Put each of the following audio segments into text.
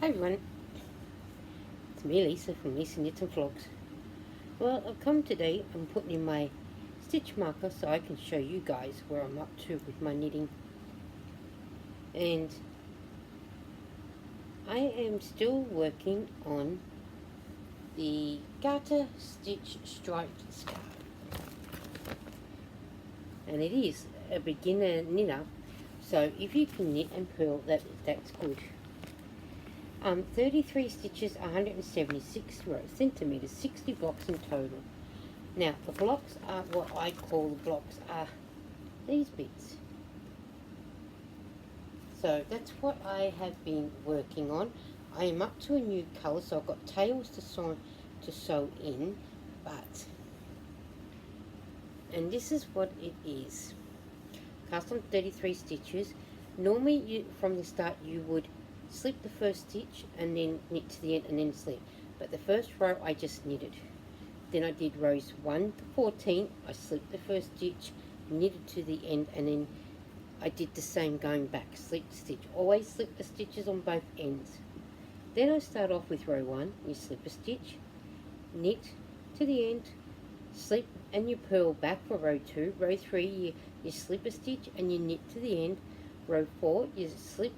Hi everyone, it's me Lisa from Lisa Knits and Vlogs. Well, I've come today, I'm putting in my stitch marker so I can show you guys where I'm up to with my knitting. And I am still working on the garter stitch striped scarf. And it is a beginner knitter, so if you can knit and purl, that's good. 33 stitches, 176 centimeters, 60 blocks in total. Now, the blocks are what I call the blocks are these bits. So that's what I have been working on. I am up to a new colour, so I've got tails to sew in, and this is what it is. Cast on 33 stitches. Normally, from the start, you would slip the first stitch and then knit to the end and then slip. But the first row I just knitted. Then I did rows 1 to 14. I slipped the first stitch, knitted to the end, and then I did the same going back. Slip stitch. Always slip the stitches on both ends. Then I start off with row 1. You slip a stitch, knit to the end, slip, and you purl back for row 2. Row 3, you slip a stitch and you knit to the end. Row 4, you slip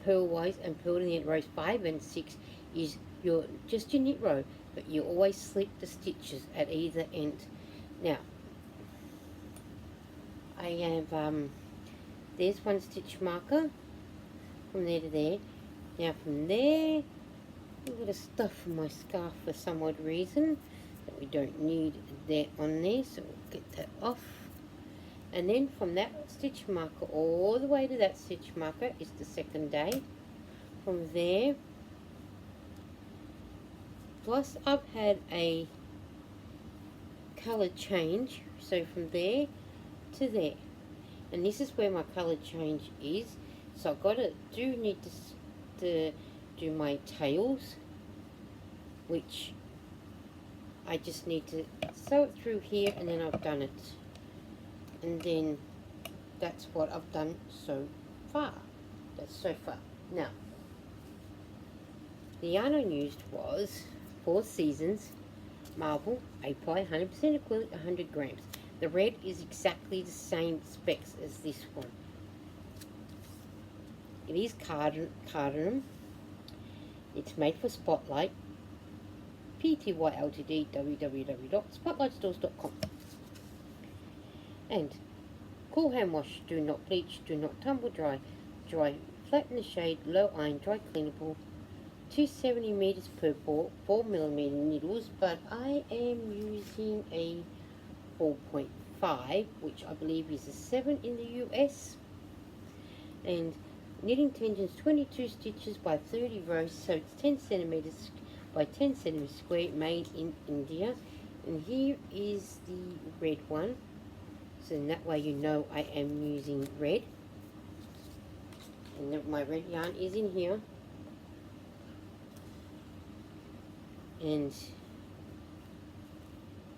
purlwise and purl to the end. Rows 5 and 6 is your knit row, but you always slip the stitches at either end. Now, I have there's one stitch marker from there to there. Now from there, a little stuff for my scarf for some odd reason that we don't need that on there, so we'll get that off. And then from that stitch marker all the way to that stitch marker is the second day. From there, plus I've had a colour change, so from there to there. And this is where my colour change is. So I've got to need to do my tails, which I just need to sew it through here, and then I've done it. And then that's what I've done so far. That's so far. Now, the yarn I used was 4 Seasons Marble April 100% acrylic, 100 grams. The red is exactly the same specs as this one. It is cardinum. It's made for Spotlight. Pty Ltd, www.spotlightstores.com. And cool hand wash, do not bleach, do not tumble dry, dry flat in the shade, low iron, dry cleanable, 270 meters per ball, 4mm needles, but I am using a 4.5, which I believe is a 7 in the US. And knitting tensions 22 stitches by 30 rows, so it's 10 centimeters by 10 centimeters square, made in India. And here is the red one, so in that way you know I am using red. And my red yarn is in here. And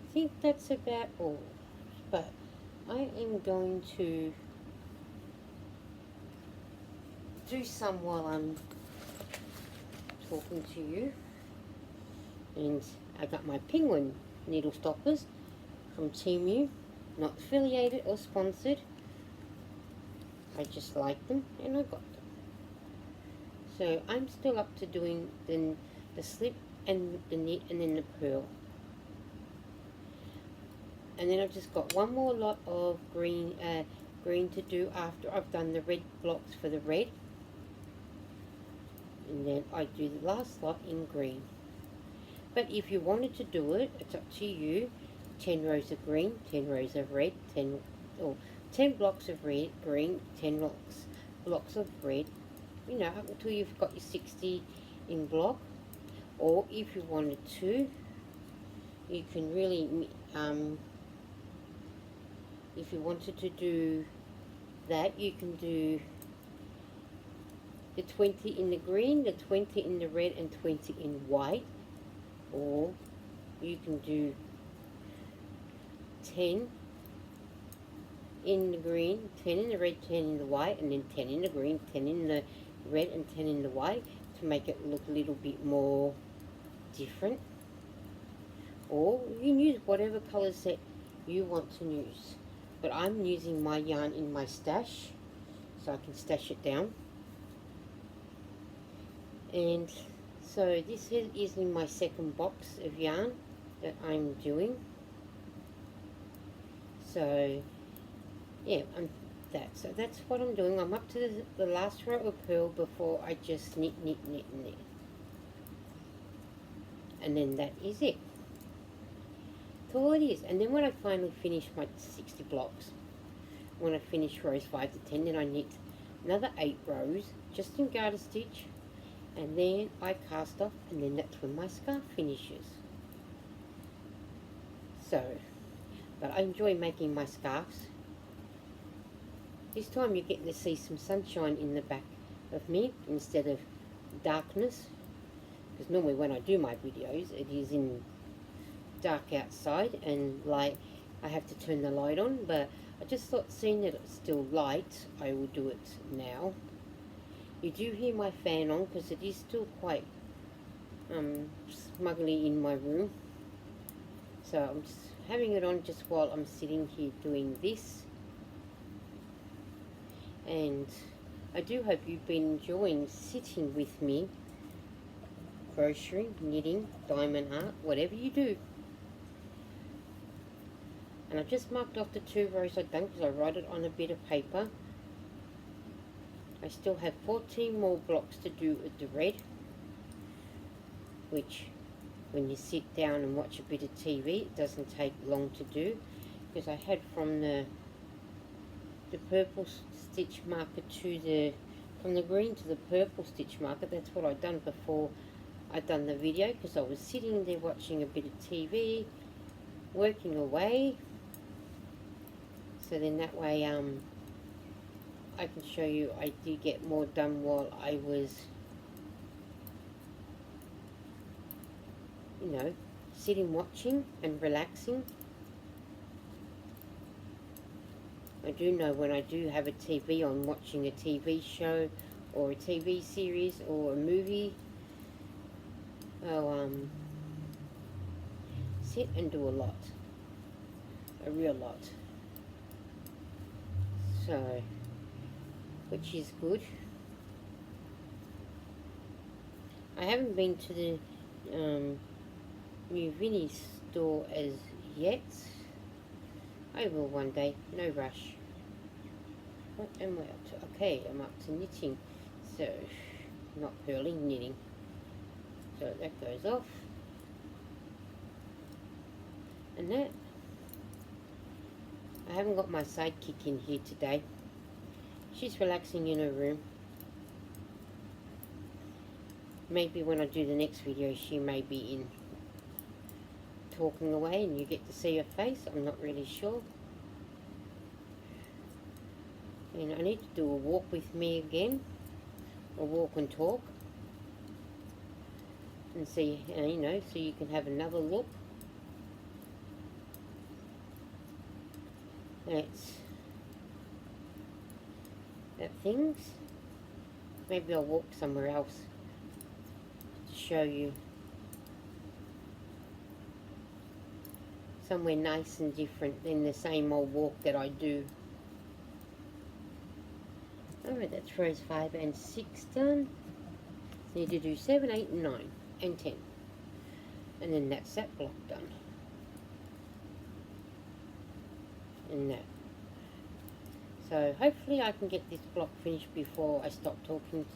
I think that's about all. But I am going to do some while I'm talking to you. And I got my penguin needle stoppers from Temu, not affiliated or sponsored. I just like them and I got them. So I'm still up to doing the slip and the knit and then the purl. And then I've just got one more lot of green to do after I've done the red blocks for the red. And then I do the last lot in green. But if you wanted to do it, it's up to you. 10 rows of green, 10 rows of red, 10 blocks of red, green, 10 blocks of red. You know, up until you've got your 60 in block. Or if you wanted to, you can really, if you wanted to do that, you can do the 20 in the green, the 20 in the red, and 20 in white. Or you can do 10 in the green, 10 in the red, 10 in the white, and then 10 in the green, 10 in the red, and 10 in the white. to make it look a little bit more different. Or you can use whatever colours that you want to use. But I'm using my yarn in my stash, so I can stash it down. And so this is in my second box of yarn that I'm doing. So yeah, so that's what I'm doing. I'm up to the last row of purl before I just knit. And then that is it. That's all it is. And then when I finally finish my 60 blocks, when I finish rows 5 to 10, then I knit another 8 rows just in garter stitch, and then I cast off, and then that's when my scarf finishes. So, but I enjoy making my scarves. This time you're getting to see some sunshine in the back of me instead of darkness, because normally when I do my videos it is in dark outside and like I have to turn the light on, but I just thought, seeing that it's still light, I will do it now. You do hear my fan on because it is still quite smuggly in my room, so I'm just having it on just while I'm sitting here doing this. And I do hope you've been enjoying sitting with me, crocheting, knitting, diamond art, whatever you do. And I've just marked off the 2 rows I've done because I write it on a bit of paper. I still have 14 more blocks to do with the red, which when you sit down and watch a bit of TV, it doesn't take long to do, because I had from the purple stitch marker to from the green to the purple stitch marker. That's what I'd done before I'd done the video, because I was sitting there watching a bit of TV, working away. So then that way I can show you I did get more done while I was, you know, sitting watching and relaxing. I do know when I do have a TV on, watching a TV show or a TV series or a movie, I'll sit and do a lot, a real lot. So, which is good. I haven't been to the new Vinnie store as yet. I will one day, no rush. What am I up to? Okay, I'm up to knitting. So, not purling, knitting. So that goes off. And that. I haven't got my sidekick in here today. She's relaxing in her room. Maybe when I do the next video, she may be in talking away and you get to see her face. I'm not really sure. And I need to do a walk with me again. A walk and talk. And see, you know, so you can have another look. At things. Maybe I'll walk somewhere else to show you. Somewhere nice and different than the same old walk that I do. Alright, that's rows 5 and 6 done. Need to do 7, 8, and 9, and 10. And then that's that block done. And that. So hopefully I can get this block finished before I stop talking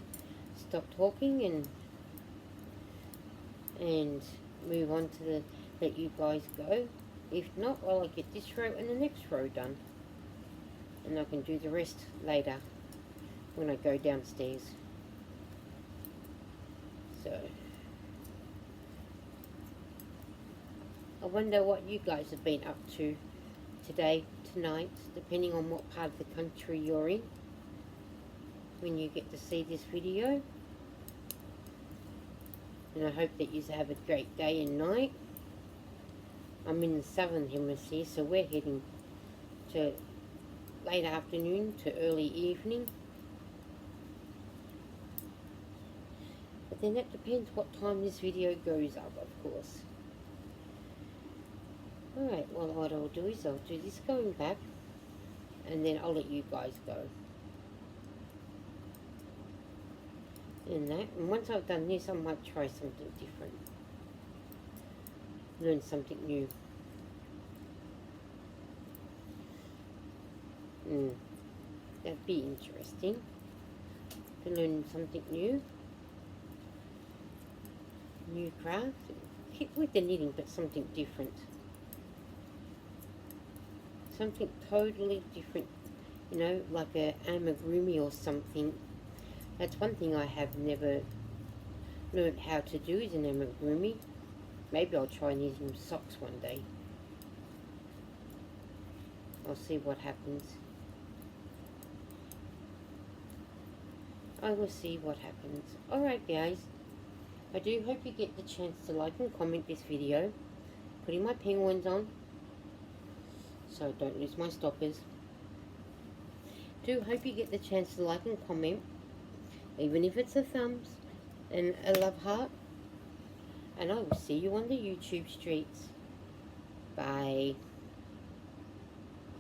and move on to let you guys go. If not, well, I'll get this row and the next row done. And I can do the rest later when I go downstairs. So, I wonder what you guys have been up to today, tonight, depending on what part of the country you're in when you get to see this video. And I hope that you have a great day and night. I'm in the southern hemisphere, so we're heading to late afternoon to early evening. But then that depends what time this video goes up, of course. Alright, well what I'll do is I'll do this going back, and then I'll let you guys go. And once I've done this, I might try something different. Learn something new. That'd be interesting. To learn something new. New craft. Keep with the knitting, but something different. Something totally different. You know, like a amigurumi or something. That's one thing I have never learned how to do is an amigurumi. Maybe I'll try knitting socks one day. I'll see what happens. I will see what happens. Alright guys, I do hope you get the chance to like and comment this video. Putting my penguins on, so don't lose my stoppers. Do hope you get the chance to like and comment, even if it's a thumbs and a love heart. And I will see you on the YouTube streets. Bye.